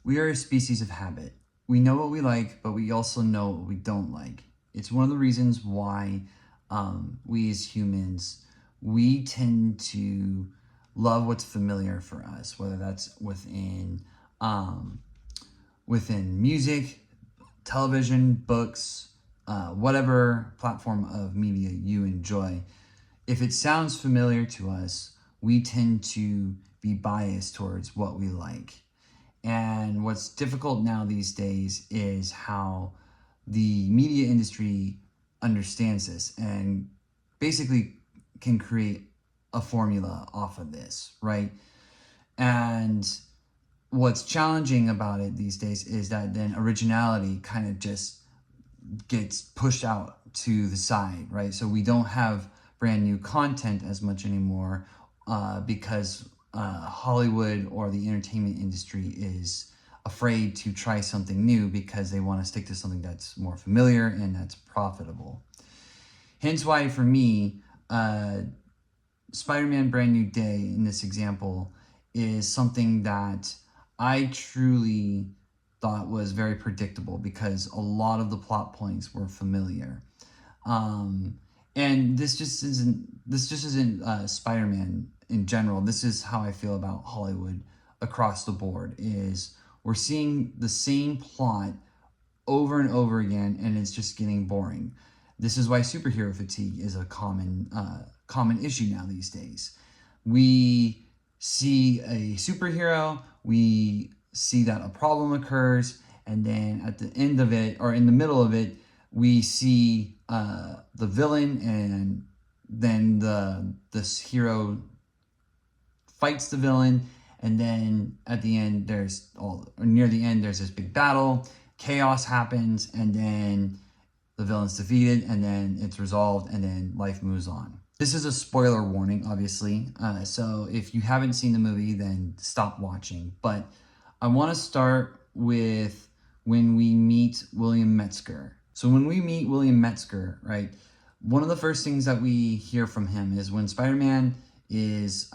We are a species of habit. We know what we like, but we also know what we don't like. It's one of the reasons why we as humans, we tend to love what's familiar for us, whether that's within music, television, books, whatever platform of media you enjoy. If it sounds familiar to us, we tend to be biased towards what we like. And what's difficult now these days is how the media industry understands this and basically can create a formula off of this, right? And what's challenging about it these days is that then originality kind of just gets pushed out to the side, right? So we don't have brand new content as much anymore because Hollywood or the entertainment industry is afraid to try something new because they want to stick to something that's more familiar and that's profitable. Hence why for me, Spider-Man Brand New Day in this example is something that I truly thought was very predictable because a lot of the plot points were familiar. And this just isn't Spider-Man in general. This is how I feel about Hollywood across the board, is we're seeing the same plot over and over again, and it's just getting boring. This is why superhero fatigue is a common issue now these days. We see a superhero, we see that a problem occurs, and then at the end of it, or in the middle of it, we see the villain, and then this hero fights the villain, and then at the end near the end there's this big battle, chaos happens, and then the villain's defeated, and then it's resolved, and then life moves on. This is a spoiler warning, obviously, so if you haven't seen the movie, then stop watching. But I want to start with when we meet William Metzger. So when we meet William Metzger, right, one of the first things that we hear from him is when Spider-Man is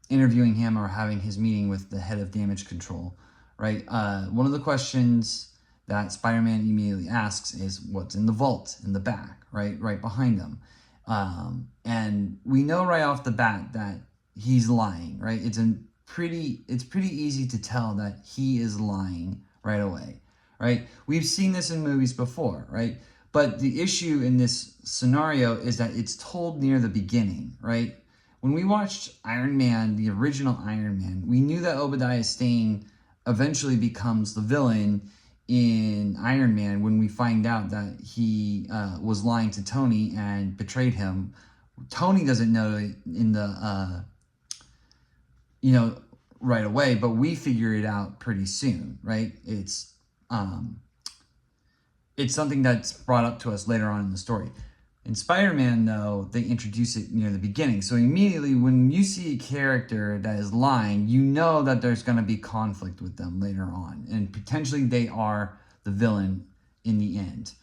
interviewing him or having his meeting with the head of damage control, right? One of the questions that Spider-Man immediately asks is, what's in the vault in the back, right behind him? And we know right off the bat that he's lying, right? It's pretty easy to tell that he is lying right away, right? We've seen this in movies before, right? But the issue in this scenario is that it's told near the beginning, right? When we watched Iron Man, the original Iron Man, we knew that Obadiah Stane eventually becomes the villain in Iron Man when we find out that he was lying to Tony and betrayed him. Tony doesn't know it in the, right away, but we figure it out pretty soon, right? It's something that's brought up to us later on in the story. In Spider-Man, though, they introduce it near the beginning. So immediately when you see a character that is lying, you know that there's going to be conflict with them later on. And potentially they are the villain in the end.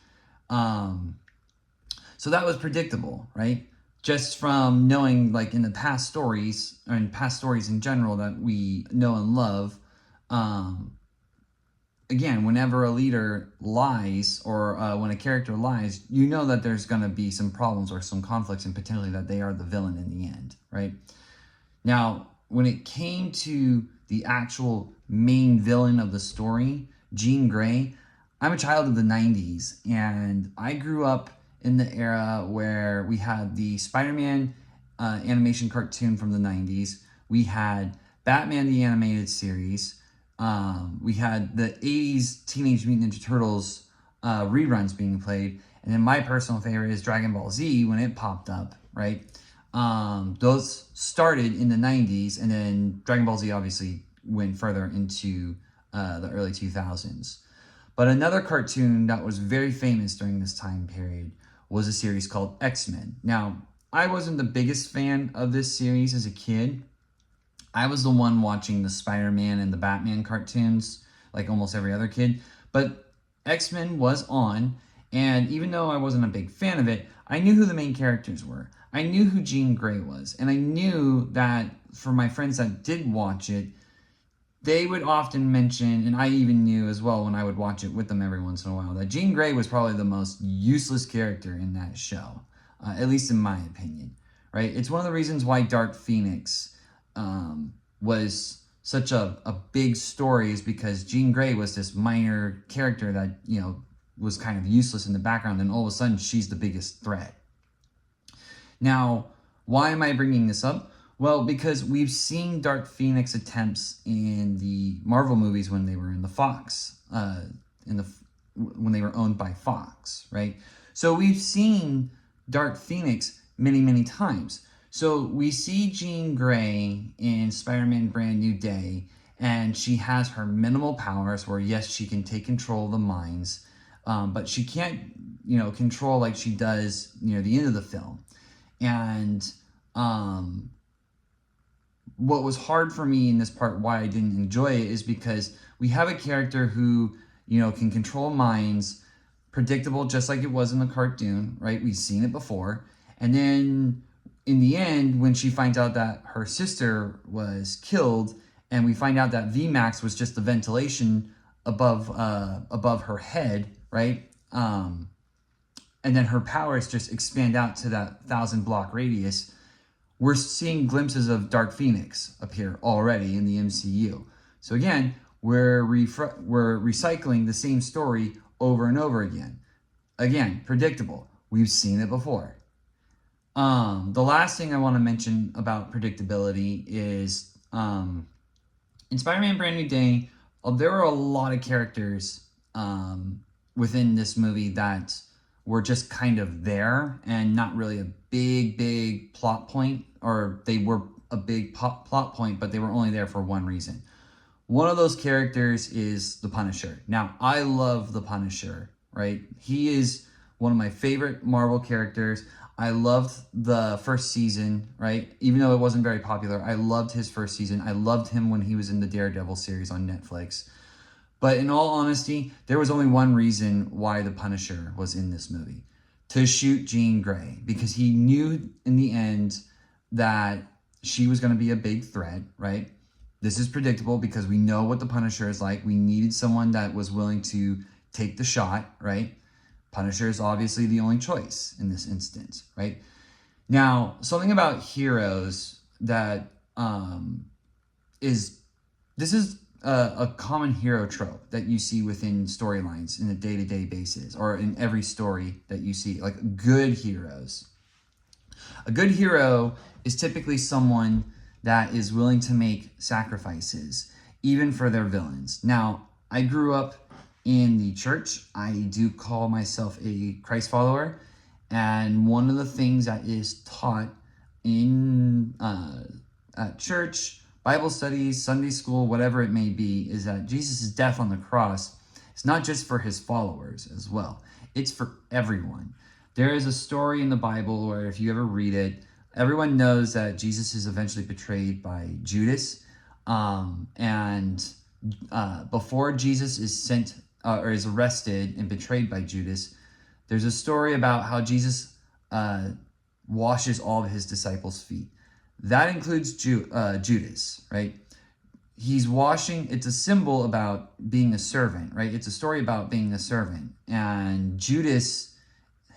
So that was predictable, right? Just from knowing, like, in the past stories, or in past stories in general that we know and love, again, whenever a leader lies or when a character lies, you know that there's going to be some problems or some conflicts and potentially that they are the villain in the end, right? Now, when it came to the actual main villain of the story, Jean Grey, I'm a child of the 90s, and I grew up in the era where we had the Spider-Man animation cartoon from the 90s. We had Batman the Animated Series. We had the 80s Teenage Mutant Ninja Turtles reruns being played. And then my personal favorite is Dragon Ball Z when it popped up, right? Those started in the 90s, and then Dragon Ball Z obviously went further into the early 2000s. But another cartoon that was very famous during this time period was a series called X-Men. Now, I wasn't the biggest fan of this series as a kid. I was the one watching the Spider-Man and the Batman cartoons, like almost every other kid. But X-Men was on, and even though I wasn't a big fan of it, I knew who the main characters were. I knew who Jean Grey was, and I knew that for my friends that did watch it, they would often mention, and I even knew as well when I would watch it with them every once in a while, that Jean Grey was probably the most useless character in that show, at least in my opinion, right? It's one of the reasons why Dark Phoenix was such a big story, is because Jean Grey was this minor character that, you know, was kind of useless in the background, and all of a sudden she's the biggest threat. Now, why am I bringing this up? Well, because we've seen Dark Phoenix attempts in the Marvel movies when they were in the Fox, when they were owned by Fox, right? So we've seen Dark Phoenix many, many times. So we see Jean Grey in Spider-Man Brand New Day, and she has her minimal powers where, yes, she can take control of the minds, but she can't, you know, control like she does near the end of the film. And what was hard for me in this part, why I didn't enjoy it, is because we have a character who, you know, can control minds, predictable just like it was in the cartoon, right? We've seen it before. And then in the end, when she finds out that her sister was killed, and we find out that VMAX was just the ventilation above her head, right? And then her powers just expand out to that 1,000-block radius. We're seeing glimpses of Dark Phoenix appear already in the MCU. So again, we're recycling the same story over and over again. Again, predictable. We've seen it before. The last thing I want to mention about predictability is in Spider-Man Brand New Day, there are a lot of characters within this movie that were just kind of there and not really a big plot point, or they were a big plot point, but they were only there for one reason. One of those characters is the Punisher. Now, I love the Punisher, right? He is one of my favorite Marvel characters. I loved the first season, right? Even though it wasn't very popular, I loved his first season. I loved him when he was in the Daredevil series on Netflix. But in all honesty, there was only one reason why the Punisher was in this movie: to shoot Jean Grey, because he knew in the end that she was going to be a big threat, right? This is predictable because we know what the Punisher is like. We needed someone that was willing to take the shot, right? Punisher is obviously the only choice in this instance, right? Now, something about heroes that is a common hero trope that you see within storylines in a day-to-day basis, or in every story that you see, like good heroes. A good hero is typically someone that is willing to make sacrifices, even for their villains. Now, I grew up in the church. I do call myself a Christ follower, and one of the things that is taught in at church, Bible studies, Sunday school, whatever it may be, is that Jesus' death on the cross is not just for his followers as well. It's for everyone. There is a story in the Bible where, if you ever read it, everyone knows that Jesus is eventually betrayed by Judas. Before Jesus is sent or is arrested and betrayed by Judas, there's a story about how Jesus washes all of his disciples' feet. That includes Judas, right? He's washing. It's a symbol about being a servant, right? It's a story about being a servant. And Judas,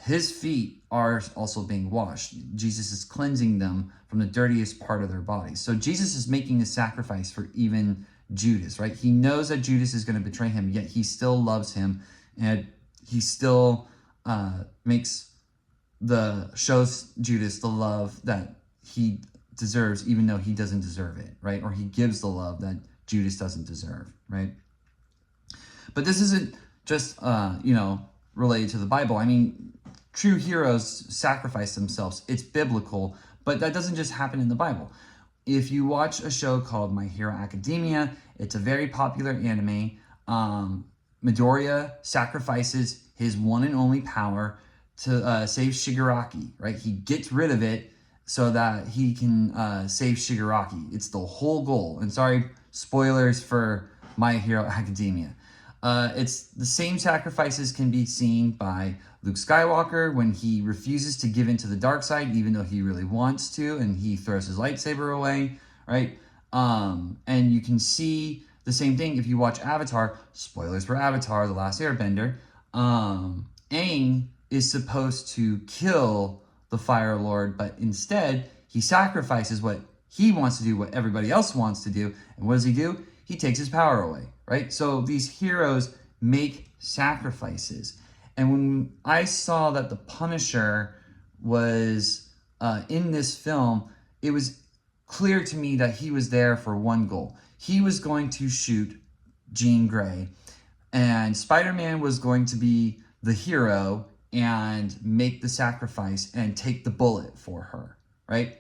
his feet are also being washed. Jesus is cleansing them from the dirtiest part of their bodies. So Jesus is making a sacrifice for even Judas, right? He knows that Judas is going to betray him, yet he still loves him, and he still shows Judas the love that he deserves, even though he doesn't deserve it, right? Or he gives the love that Judas doesn't deserve, right? But this isn't just related to the Bible. I mean, true heroes sacrifice themselves. It's biblical, but that doesn't just happen in the Bible. If you watch a show called My Hero Academia, it's a very popular anime. Midoriya sacrifices his one and only power to save Shigaraki, right? He gets rid of it so that he can save Shigaraki. It's the whole goal. And sorry, spoilers for My Hero Academia. It's the same sacrifices can be seen by Luke Skywalker when he refuses to give in to the dark side, even though he really wants to, and he throws his lightsaber away, right? And you can see The same thing if you watch Avatar, spoilers for Avatar, The Last Airbender, Aang is supposed to kill the Fire Lord, but instead he sacrifices what he wants to do, what everybody else wants to do. And what does he do? He takes his power away, right? So these heroes make sacrifices. And when I saw that the Punisher was in this film, it was clear to me that he was there for one goal. He was going to shoot Jean Grey, and Spider-Man was going to be the hero and make the sacrifice and take the bullet for her, right?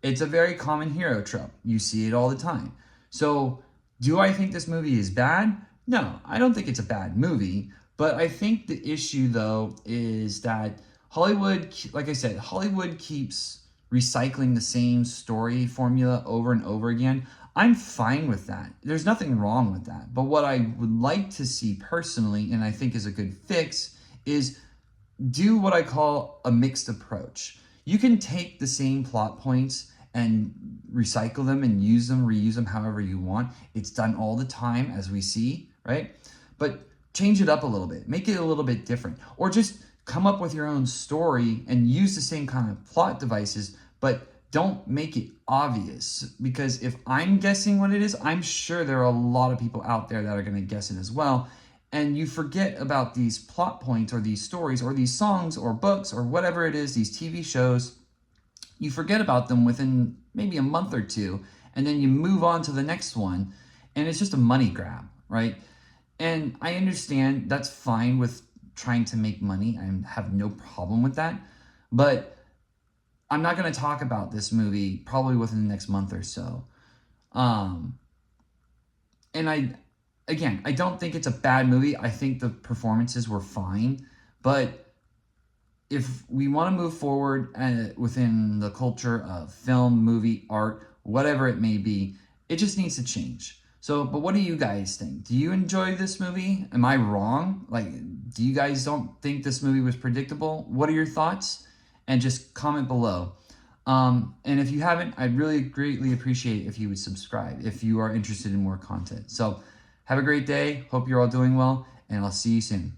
It's a very common hero trope. You see it all the time. So do I think this movie is bad? No, I don't think it's a bad movie. But I think the issue, though, is that Hollywood, like I said, Hollywood keeps recycling the same story formula over and over again. I'm fine with that. There's nothing wrong with that. But what I would like to see personally, and I think is a good fix, is do what I call a mixed approach. You can take the same plot points and recycle them and use them, reuse them however you want. It's done all the time, as we see, right? But change it up a little bit, make it a little bit different, or just come up with your own story and use the same kind of plot devices, but don't make it obvious. Because if I'm guessing what it is, I'm sure there are a lot of people out there that are going to guess it as well. And you forget about these plot points or these stories or these songs or books or whatever it is, these TV shows. You forget about them within maybe a month or two, and then you move on to the next one, and it's just a money grab, right? And I understand that's fine with trying to make money. I have no problem with that. But I'm not going to talk about this movie probably within the next month or so. And I don't think it's a bad movie. I think the performances were fine. But if we want to move forward within the culture of film, movie, art, whatever it may be, it just needs to change. So, but what do you guys think? Do you enjoy this movie? Am I wrong? Like, do you guys don't think this movie was predictable? What are your thoughts? And just comment below. And if you haven't, I'd really greatly appreciate if you would subscribe if you are interested in more content. So, have a great day. Hope you're all doing well, and I'll see you soon.